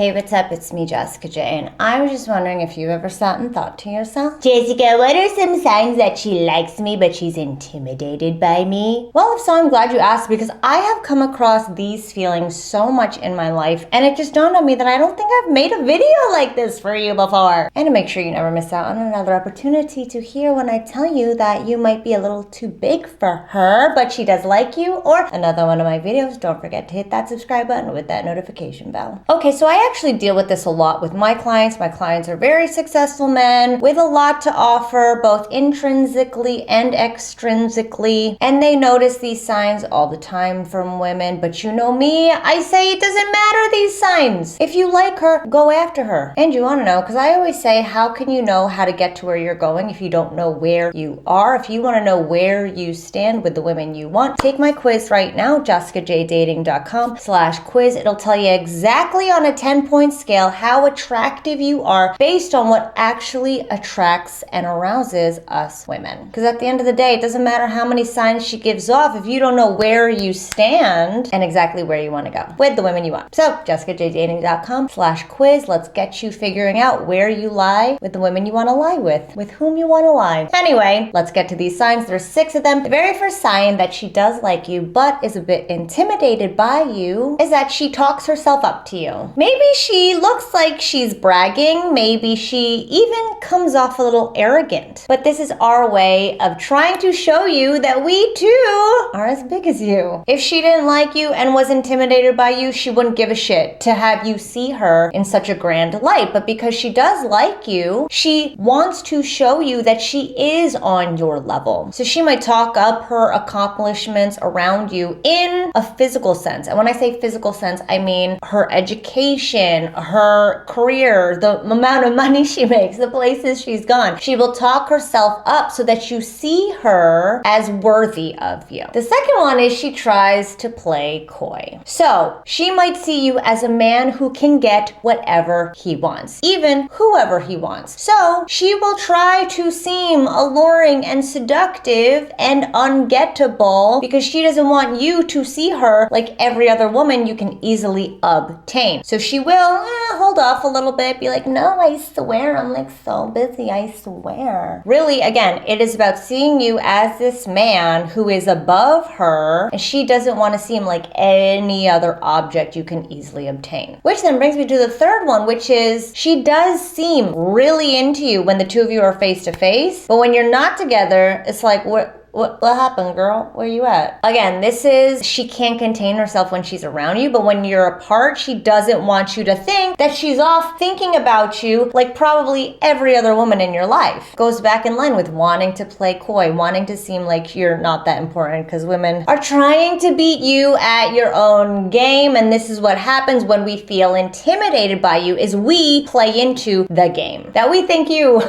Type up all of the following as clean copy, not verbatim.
Hey, what's up? It's me, Jessica J, and I was just wondering if you've ever sat and thought to yourself, Jessica, what are some signs that she likes me but she's intimidated by me? Well, if so, I'm glad you asked, because I have come across these feelings so much in my life, and it just dawned on me that I don't think I've made a video like this for you before. And to make sure you never miss out on another opportunity to hear when I tell you that you might be a little too big for her, but she does like you, or another one of my videos, don't forget to hit that subscribe button with that notification bell. Okay, so I actually deal with this a lot with my clients. My clients are very successful men with a lot to offer, both intrinsically and extrinsically, and they notice these signs all the time from women. But you know me, I say it doesn't matter, these signs. If you like her, go after her. And you want to know, because I always say, how can you know how to get to where you're going if you don't know where you are? If you want to know where you stand with the women you want, take my quiz right now, jessicajdating.com/quiz. It'll tell you exactly on a 10-point scale how attractive you are based on what actually attracts and arouses us women. Because at the end of the day, it doesn't matter how many signs she gives off if you don't know where you stand and exactly where you want to go with the women you want. So jessicajdating.com/quiz. Let's get you figuring out where you lie with the women you want to lie with whom you want to lie. Anyway, let's get to these signs. There's 6 of them. The very first sign that she does like you but is a bit intimidated by you is that she talks herself up to you. Maybe she looks like she's bragging. Maybe she even comes off a little arrogant. But this is our way of trying to show you that we too are as big as you. If she didn't like you and was intimidated by you, she wouldn't give a shit to have you see her in such a grand light. But because she does like you, she wants to show you that she is on your level. So she might talk up her accomplishments around you in a physical sense. And when I say physical sense, I mean her education, her career, the amount of money she makes, the places she's gone. She will talk herself up so that you see her as worthy of you. The second one is she tries to play coy. So she might see you as a man who can get whatever he wants, even whoever he wants. So she will try to seem alluring and seductive and ungettable because she doesn't want you to see her like every other woman you can easily obtain. So she will hold off a little bit, be like, no, I swear, I'm like so busy, I swear. Really, again, it is about seeing you as this man who is above her, and she doesn't want to seem like any other object you can easily obtain. Which then brings me to the third one, which is she does seem really into you when the two of you are face to face, but when you're not together, it's like, what happened, girl? Where you at? Again, this is, she can't contain herself when she's around you, but when you're apart, she doesn't want you to think that she's off thinking about you like probably every other woman in your life. Goes back in line with wanting to play coy, wanting to seem like you're not that important, because women are trying to beat you at your own game, and this is what happens when we feel intimidated by you, is we play into the game that we think you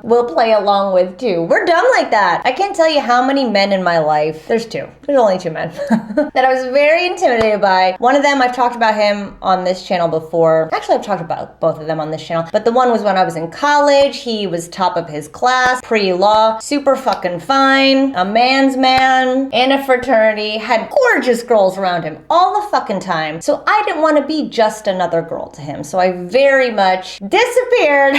will play along with too. We're dumb like that. I can't tell you how many men in my life, there's only 2 men that I was very intimidated by. One of them, I've talked about him on this channel before. Actually, I've talked about both of them on this channel, but the one was when I was in college. He was top of his class, pre-law, super fucking fine, a man's man, in a fraternity, had gorgeous girls around him all the fucking time. So I didn't want to be just another girl to him. So I very much disappeared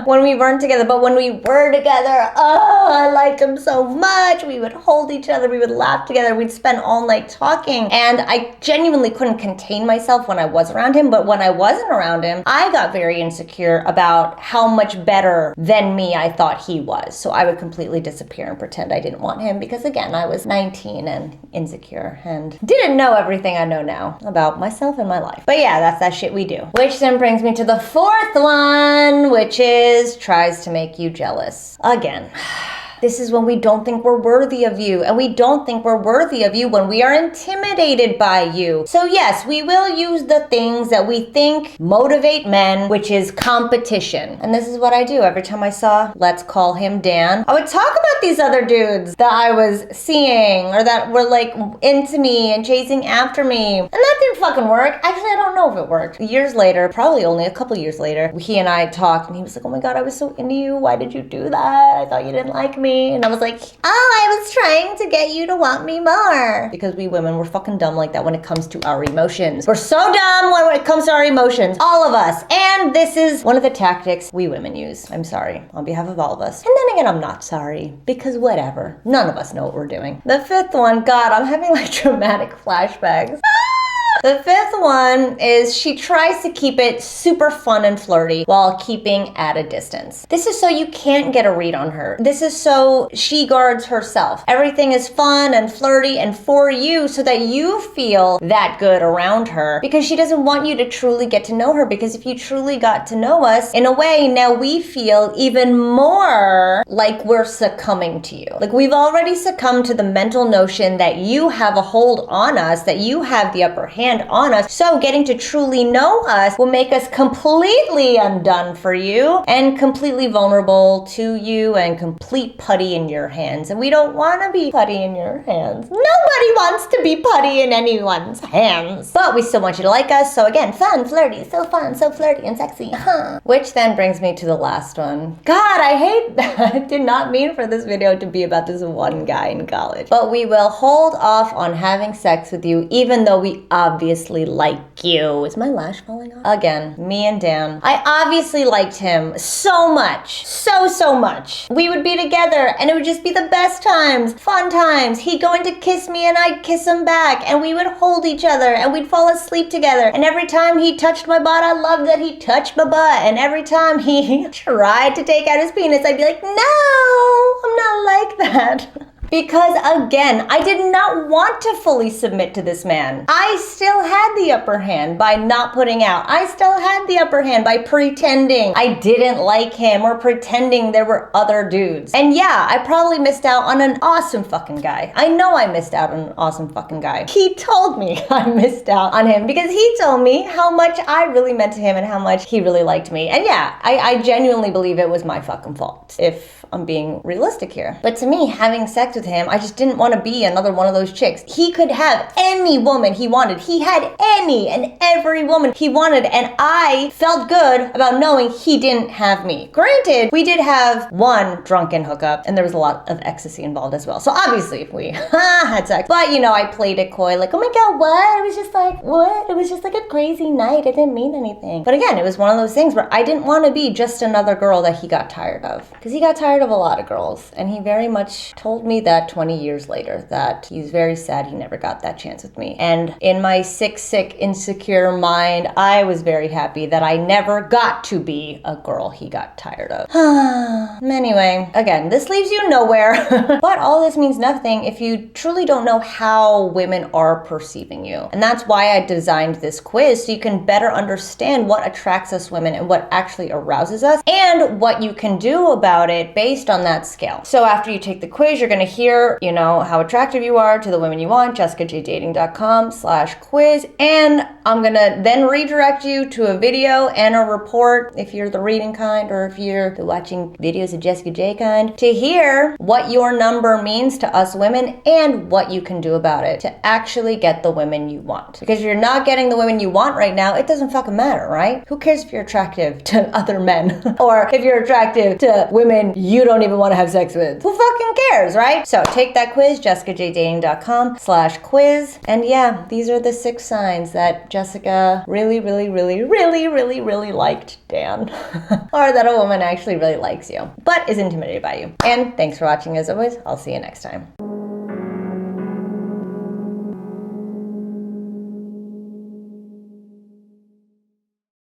when we weren't together. But when we were together, oh, I liked him so much. We would hold each other, we would laugh together, we'd spend all night talking, and I genuinely couldn't contain myself when I was around him. But when I wasn't around him, I got very insecure about how much better than me I thought he was. So I would completely disappear and pretend I didn't want him, because again, I was 19 and insecure and didn't know everything I know now about myself and my life. But yeah, that's that shit we do. Which then brings me to the fourth one, which is tries to make you jealous. Again, this is when we don't think we're worthy of you, and we don't think we're worthy of you when we are intimidated by you. So yes, we will use the things that we think motivate men, which is competition. And this is what I do every time I saw, let's call him Dan, I would talk about these other dudes that I was seeing or that were like into me and chasing after me. And that didn't fucking work. Actually, I don't know if it worked. Years later, probably only a couple years later, he and I talked, and he was like, oh my God, I was so into you. Why did you do that? I thought you didn't like me. me. And I was like, oh, I was trying to get you to want me more. Because we women, we're fucking dumb like that when it comes to our emotions. We're so dumb when it comes to our emotions. All of us. And this is one of the tactics we women use. I'm sorry on behalf of all of us. And then again, I'm not sorry because whatever. None of us know what we're doing. The fifth one, God, I'm having like dramatic flashbacks. The fifth one is she tries to keep it super fun and flirty while keeping at a distance. This is so you can't get a read on her. This is so she guards herself. Everything is fun and flirty and for you so that you feel that good around her because she doesn't want you to truly get to know her, because if you truly got to know us, in a way, now we feel even more like we're succumbing to you. Like we've already succumbed to the mental notion that you have a hold on us, that you have the upper hand on us. So getting to truly know us will make us completely undone for you and completely vulnerable to you and complete putty in your hands. And we don't want to be putty in your hands. Nobody wants to be putty in anyone's hands. But we still want you to like us. So again, fun, flirty, so fun, so flirty and sexy. Which then brings me to the last one. God, I hate that. I did not mean for this video to be about this one guy in college. But we will hold off on having sex with you even though we obviously like you. Is my lash falling off? Again, me and Dan. I obviously liked him so much. So much. We would be together and it would just be the best times, fun times. He'd go in to kiss me and I'd kiss him back and we would hold each other and we'd fall asleep together. And every time he touched my butt, I loved that he touched my butt. And every time he tried to take out his penis, I'd be like, no, I'm not like that. Because again, I did not want to fully submit to this man. I still had the upper hand by not putting out. I still had the upper hand by pretending I didn't like him or pretending there were other dudes. And yeah, I probably missed out on an awesome fucking guy. I know I missed out on an awesome fucking guy. He told me I missed out on him because he told me how much I really meant to him and how much he really liked me. And yeah, I genuinely believe it was my fucking fault, if I'm being realistic here. But to me, having sex with him, I just didn't want to be another one of those chicks. He could have any woman he wanted. He had any and every woman he wanted, and I felt good about knowing he didn't have me. Granted, we did have one drunken hookup, and there was a lot of ecstasy involved as well. So obviously we had sex. But you know, I played it coy, like, oh my god, what? It was just like, what? It was just like a crazy night. It didn't mean anything. But again, it was one of those things where I didn't want to be just another girl that he got tired of. Because he got tired of a lot of girls, and he very much told me that 20 years later, that he's very sad he never got that chance with me. And in my sick, insecure mind, I was very happy that I never got to be a girl he got tired of. Anyway, again, this leaves you nowhere. But all this means nothing if you truly don't know how women are perceiving you. And that's why I designed this quiz, so you can better understand what attracts us women and what actually arouses us, and what you can do about it based on that scale. So after you take the quiz, you're gonna hear, you know, how attractive you are to the women you want, jessicajdating.com/quiz. And I'm gonna then redirect you to a video and a report if you're the reading kind, or if you're the watching videos of Jessica J kind, to hear what your number means to us women and what you can do about it to actually get the women you want. Because if you're not getting the women you want right now, it doesn't fucking matter, right? Who cares if you're attractive to other men or if you're attractive to women you don't even want to have sex with? Who fucking cares, right? So take that quiz, jessicajdating.com/quiz. And yeah, these are the 6 signs that Jessica really liked Dan. Or that a woman actually really likes you, but is intimidated by you. And thanks for watching as always. I'll see you next time.